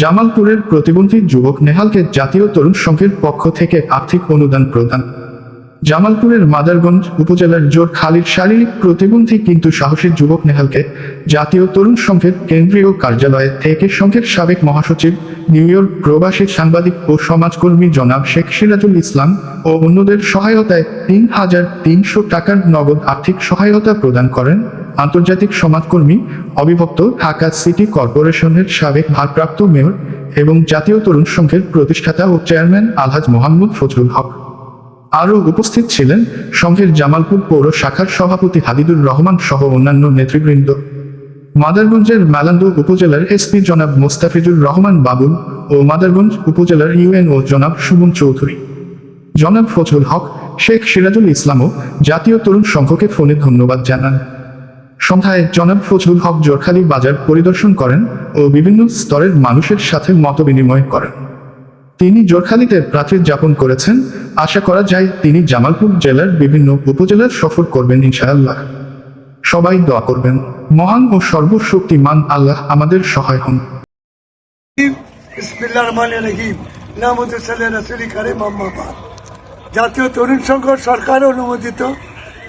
জামালপুরের প্রতিবন্ধী যুবক নেহালকে জাতীয় তরুণ সংঘের পক্ষ থেকে আর্থিক অনুদান প্রদান। জামালপুরের মাদারগঞ্জ উপজেলার জোরখালীর শারীরিক প্রতিবন্ধী কিন্তু সাহসী যুবক নেহালকে জাতীয় তরুণ সংঘের কেন্দ্রীয় কার্যালয় থেকে সংঘের সাবেক মহাসচিব, নিউ ইয়র্ক প্রবাসী সাংবাদিক ও সমাজকর্মী জনাব শেখ সিরাজুল ইসলাম ও অন্যদের সহায়তায় ৩,৩০০ টাকার নগদ আর্থিক সহায়তা প্রদান করেন আন্তর্জাতিক সমাজকর্মী, অবিভক্ত ঢাকা সিটি কর্পোরেশনের সাবেক ভারপ্রাপ্ত মেয়র এবং জাতীয় তরুণ সংঘের প্রতিষ্ঠাতা ও চেয়ারম্যান আলহাজ মোহাম্মদ ফজলুল হক। আরও উপস্থিত ছিলেন সংঘের জামালপুর পৌর শাখার সভাপতি হাবিবুর রহমান সহ অন্যান্য নেতৃবৃন্দ। মাদারগঞ্জের মেলান্দু উপজেলার এসপি জনাব মোস্তাফিজুর রহমান বাবুল ও মাদারগঞ্জ উপজেলার ইউএনও জনাব সুমন চৌধুরী, জনাব ফজলুল হক, শেখ সিরাজুল ইসলামও জাতীয় তরুণ সংঘকে ফোনে ধন্যবাদ জানান। সন্ধ্যায় জনাব ফজলুল হক জোরখালী বাজার পরিদর্শন করেন ও বিভিন্ন স্তরের মানুষের সাথে মতবিনিময় করেন। তিনি জোরখালীতে রাত্রি যাপন করেছেন। আশা করা যায় তিনি জামালপুর জেলার বিভিন্ন উপজেলার সফর করবেন ইনশাআল্লাহ। সবাই দোয়া করবেন। মহান ও সর্বশক্তিমান আল্লাহ আমাদের সহায় হন। বিসমিল্লাহির রহমানির রহিম। নামুদু সাল্লাল্লাহু রাসূলি কারীম আম্মা বাদ। জাতীয় তরুণ সংঘ সরকার অনুমোদিত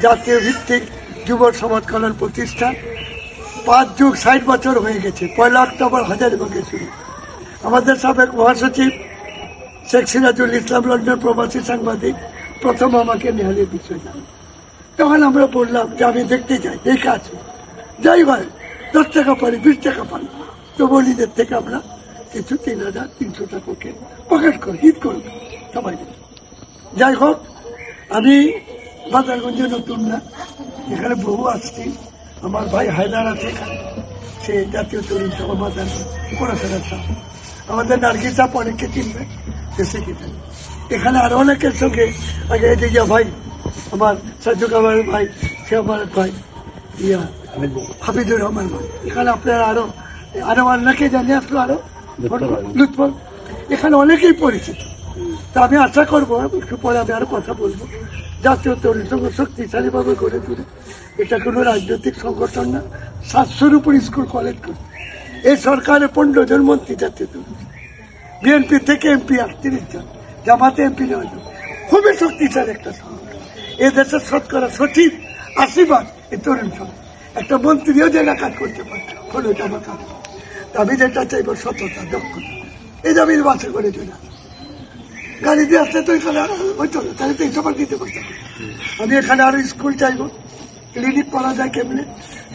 জাতীয় ভিত্তিক যুব সমাজ কল্যাণ প্রতিষ্ঠান 5 যুগ 60 বছর হয়ে গেছে। 1 অক্টোবর হাজারীবাগে শুরু। আমাদের সাবেক মহাসচিব শেখ সিরাজুল ইসলাম লন্ডন প্রবাসী সাংবাদিক প্রথম আমাকে নেহালের বিষয় জানান। তখন আমরা বললাম যে আমি দেখতে চাই, দেখে আছি, যাই হয় 10 টাকা পারি, 20 টাকা পারি, তো বলিদের থেকে আমরা কিছু 3,300 টাকাকে পকেট করি, ঈদ করি সবাই। যাই হোক, আমি বাজারগঞ্জে নতুন না, এখানে বহু আসছি। আমার ভাই হায়দার আছে এখানে, সে জাতীয় তরুণ সভা মাদারগঞ্জ পড়াশোনার সাথে। আমাদের নার্গিস আপ অনেককে চিনবে, দেশে কিনা এখানে আরো অনেকের সঙ্গে আগে এদিকে ভাই আমার সাজু কামার ভাই, সে আমার ভাই ইয়া হাফিজুর রহমান ভাই, এখানে আপনারা আরো অনেকে জানি আসলো, আরো লুৎফর, এখানে অনেকেই পরিচিত। তা আমি আশা করবো একটু পরে আমি আরো কথা বলবো। জাতীয় তরুণ সংঘ শক্তিশালীভাবে গড়ে তুলে, এটা কোনো রাজনৈতিক সংগঠন না। 700-র উপর স্কুল কলেজ করে এই সরকারের 15 জন মন্ত্রী জাতীয় তরুণ, বিএনপি থেকে এমপি 38 জন, জামাতে এমপি 9 জন, খুবই শক্তিশালী একটা সংগঠন। এ দেশের শতকরা সচিব 80 এই তরুণ সংঘ। একটা মন্ত্রীও যে কাজ করতে পারে হলো জামা কাজ। আমি যেটা চাইবো সততা, দক্ষতা। এই যে আমি বাসে করে চলে গাড়ি দিয়ে আসলে তো এখানে হইতো না, তাহলে তো এই সবার দিতে পারতাম। আমি এখানে আরো স্কুল চাইবো, ক্লিনিক করা যায় কেমনে।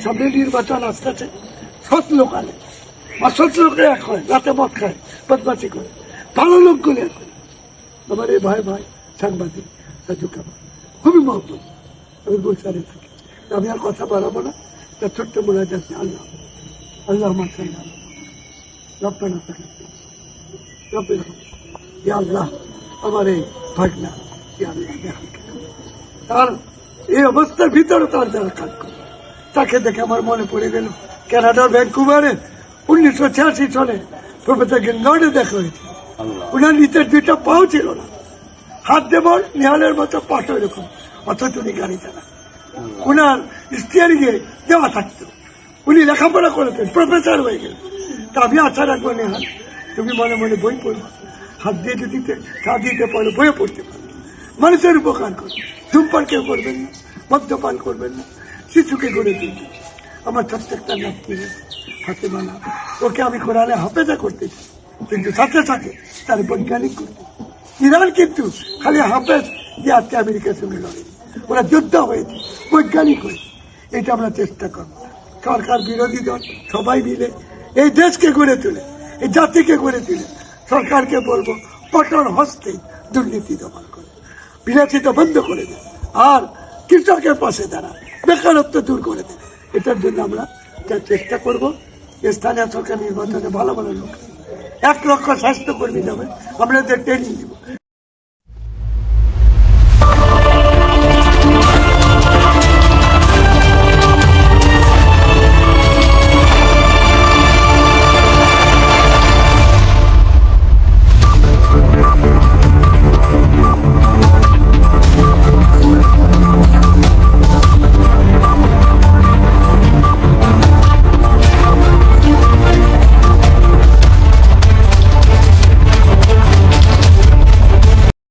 সামনে নির্বাচন আসতেছে, সৎ লোক আনে, অসৎ লোকে এক হয়, রাতে মদ খায়, বদমাশি করে, ভালো লোকগুলো এক হয়। আমার এই ভাই সাংবাদিক সাজু কামার খুবই মহব্বত, আমি গুলশানে থাকি। আমি আর কথা বাড়াবো না, তার ছোট্ট মনে যাচ্ছে আল্লাহ আল্লাহ মাসাল্লাহ রব্বানা রব্বানা ইয়া আল্লাহ আমার এই ভাগনা তার এই অবস্থার ভিতরে তার যারা কাজ করে তাকে দেখে আমার মনে পড়ে গেল কানাডার ভ্যানকুভারে 1986 সালে প্রফেসর গেনগার্ডে দেখা হয়েছে। উনার নিচের 2টা পাও ছিল না, হাত দেবল নেহালের মতো পাটো এরকম, অথচ উনি গাড়ি চালান। উনার স্টিয়ারিং এ দেওয়া থাকতো, উনি লেখাপড়া করেছেন, প্রফেসর হয়ে গেলেন। তা আমি আশা রাখবো নেহাল, তুমি মনে মনে বই পড়বো, হাত দিয়ে দিতে চা দিতে পারো, বইয়ে পড়তে পারো, মানুষের উপকার করো, ধূমপান কেউ করবেন না, মদ্যপান করবেন না, শিশুকে গড়ে তুলবে। আমার ছোট্ট একটা নাতি হাতে বানা, ওকে আমি কোরআনে হাফেজা করতেছি, কিন্তু সাথে সাথে তার বৈজ্ঞানিক করতে। ইরান কিন্তু খালি হাফেজ দিয়ে আজকে আমেরিকার সঙ্গে লড়ে, ওরা যোদ্ধা হয়েছে, বৈজ্ঞানিক হয়েছে। এটা আমরা চেষ্টা করবো, সরকার বিরোধী দল সবাই মিলে এই দেশকে গড়ে তুলে, এই জাতিকে গড়ে তুলে। সরকারকে বলবো কঠোর হস্তে দুর্নীতি দমন করে, বিলাসিতা বন্ধ করে দেয়, আর কৃষকের পাশে দাঁড়া, বেকারত্ব দূর করে দেয়। এটার জন্য আমরা যা চেষ্টা করবো। স্থানীয় সরকার নির্বাচনে ভালো ভালো লোক, 1 লক্ষ স্বাস্থ্যকর্মী যাবে, আমরা ট্রেনিং দিব।